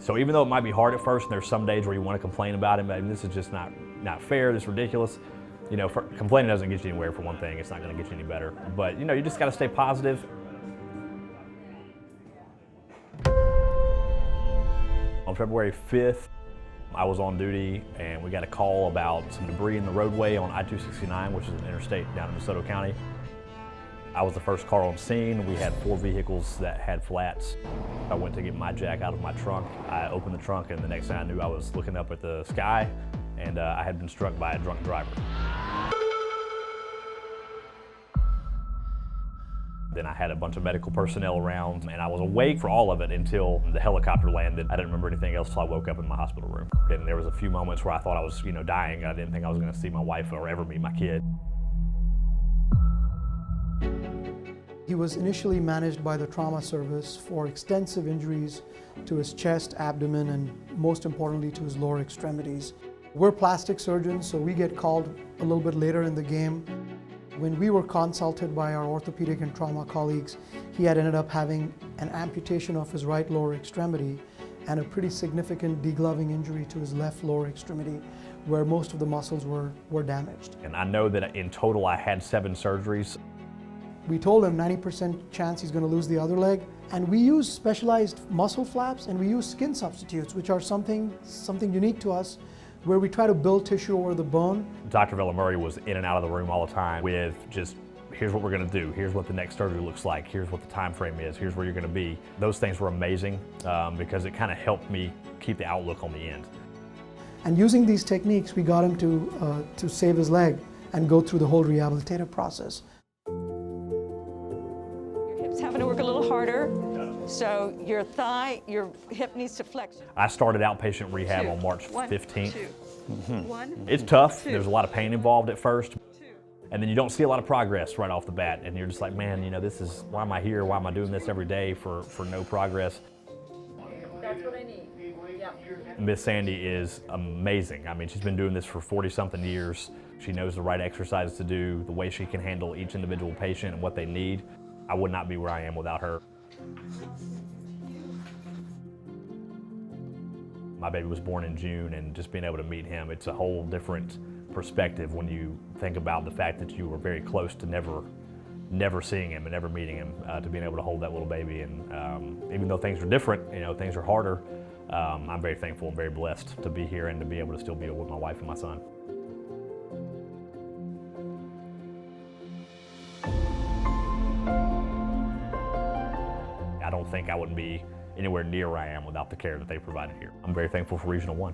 So even though it might be hard at first, and there's some days where you want to complain about him, and this is just not fair, this is ridiculous. You know, complaining doesn't get you anywhere, for one thing. It's not going to get you any better. But, you know, you just got to stay positive. On February 5th, I was on duty, and we got a call about some debris in the roadway on I-269, which is an interstate down in Desoto County. I was the first car on scene. We had 4 vehicles that had flats. I went to get my jack out of my trunk. I opened the trunk, and the next thing I knew, I was looking up at the sky, and I had been struck by a drunk driver. Then I had a bunch of medical personnel around, and I was awake for all of it until the helicopter landed. I didn't remember anything else until I woke up in my hospital room. And there was a few moments where I thought I was, dying. I didn't think I was going to see my wife or ever meet my kid. He was initially managed by the trauma service for extensive injuries to his chest, abdomen, and most importantly to his lower extremities. We're plastic surgeons, so we get called a little bit later in the game. When we were consulted by our orthopedic and trauma colleagues, he had ended up having an amputation of his right lower extremity and a pretty significant degloving injury to his left lower extremity, where most of the muscles were damaged. And I know that in total I had 7 surgeries. We told him 90% chance he's going to lose the other leg, and we use specialized muscle flaps and we use skin substitutes, which are something unique to us, where we try to build tissue over the bone. Dr. Murray was in and out of the room all the time with just, here's what we're going to do, here's what the next surgery looks like, here's what the time frame is, here's where you're going to be. Those things were amazing because it kind of helped me keep the outlook on the end. And using these techniques, we got him to save his leg and go through the whole rehabilitative process. Having to work a little harder, so your hip needs to flex. I started outpatient rehab on March 15th. 1, It's tough. 2. There's a lot of pain involved at first, 2. and then you don't see a lot of progress right off the bat, and you're just like, man, why am I here? Why am I doing this every day for no progress? That's what I need. Yeah. Miss Sandy is amazing. I mean, she's been doing this for 40-something years. She knows the right exercises to do, the way she can handle each individual patient and what they need. I would not be where I am without her. My baby was born in June, and just being able to meet him, it's a whole different perspective when you think about the fact that you were very close to never seeing him and never meeting him, to being able to hold that little baby. And even though things are different, things are harder, I'm very thankful and very blessed to be here and to be able to still be with my wife and my son. I don't think I would be anywhere near where I am without the care that they provided here. I'm very thankful for Regional 1.